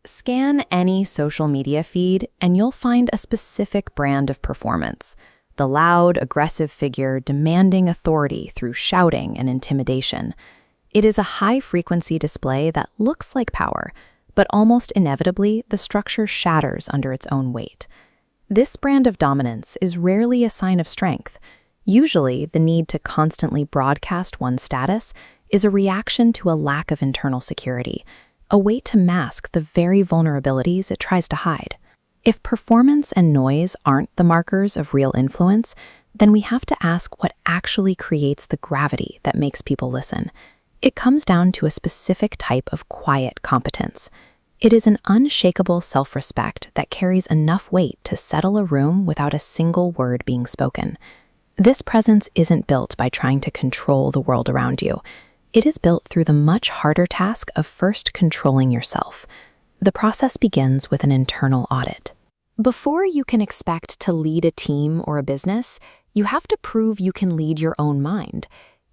Scan any social media feed and you'll find a specific brand of performance. The loud, aggressive figure demanding authority through shouting and intimidation. It is a high-frequency display that looks like power, but almost inevitably the structure shatters under its own weight. This brand of dominance is rarely a sign of strength. Usually, the need to constantly broadcast one's status is a reaction to a lack of internal security, a way to mask the very vulnerabilities it tries to hide. If performance and noise aren't the markers of real influence, then we have to ask what actually creates the gravity that makes people listen. It comes down to a specific type of quiet competence. It is an unshakable self-respect that carries enough weight to settle a room without a single word being spoken. This presence isn't built by trying to control the world around you. It is built through the much harder task of first controlling yourself. The process begins with an internal audit. Before you can expect to lead a team or a business, you have to prove you can lead your own mind.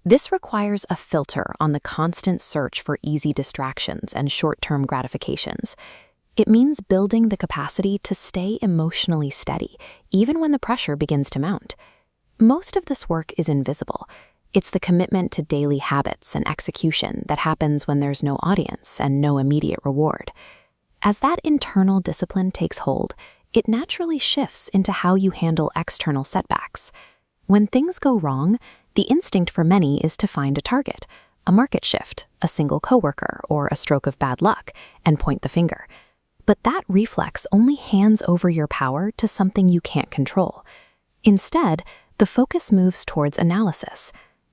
This requires a filter on the constant search for easy distractions and short-term gratifications. It means building the capacity to stay emotionally steady, even when the pressure begins to mount. Most of this work is invisible. It's the commitment to daily habits and execution that happens when there's no audience and no immediate reward. As that internal discipline takes hold, it naturally shifts into how you handle external setbacks. When things go wrong, the instinct for many is to find a target, a market shift, a single coworker, or a stroke of bad luck, and point the finger. But that reflex only hands over your power to something you can't control. Instead, the focus moves towards analysis.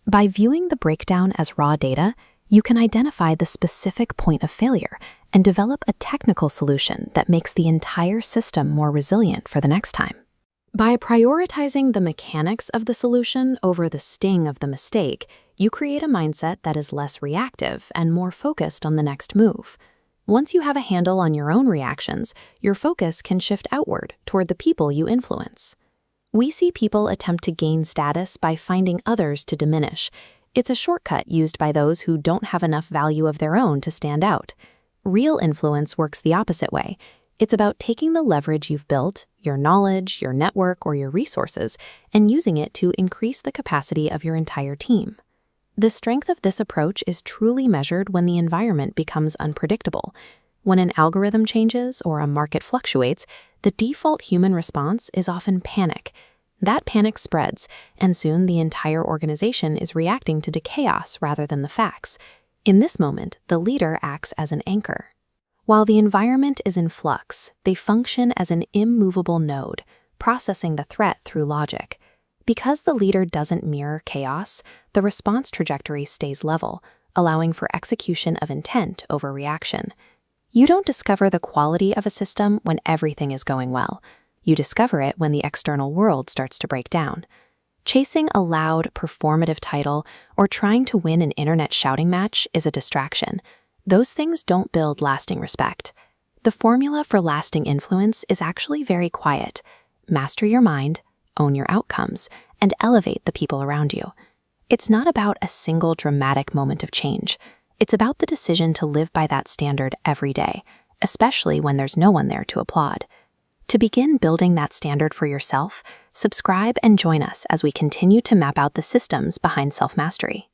By viewing the breakdown as raw data, you can identify the specific point of failure and develop a technical solution that makes the entire system more resilient for the next time. By prioritizing the mechanics of the solution over the sting of the mistake, you create a mindset that is less reactive and more focused on the next move. Once you have a handle on your own reactions, your focus can shift outward toward the people you influence. We see people attempt to gain status by finding others to diminish. It's a shortcut used by those who don't have enough value of their own to stand out. Real influence works the opposite way. It's about taking the leverage you've built, your knowledge, your network, or your resources, and using it to increase the capacity of your entire team. The strength of this approach is truly measured when the environment becomes unpredictable. When an algorithm changes or a market fluctuates, the default human response is often panic. That panic spreads, and soon the entire organization is reacting to the chaos rather than the facts. In this moment, the leader acts as an anchor. While the environment is in flux, they function as an immovable node, processing the threat through logic. Because the leader doesn't mirror chaos, the response trajectory stays level, allowing for execution of intent over reaction. You don't discover the quality of a system when everything is going well. You discover it when the external world starts to break down. Chasing a loud, performative title or trying to win an internet shouting match is a distraction. Those things don't build lasting respect. The formula for lasting influence is actually very quiet. Master your mind, own your outcomes, and elevate the people around you. It's not about a single dramatic moment of change. It's about the decision to live by that standard every day, especially when there's no one there to applaud. To begin building that standard for yourself, subscribe and join us as we continue to map out the systems behind self-mastery.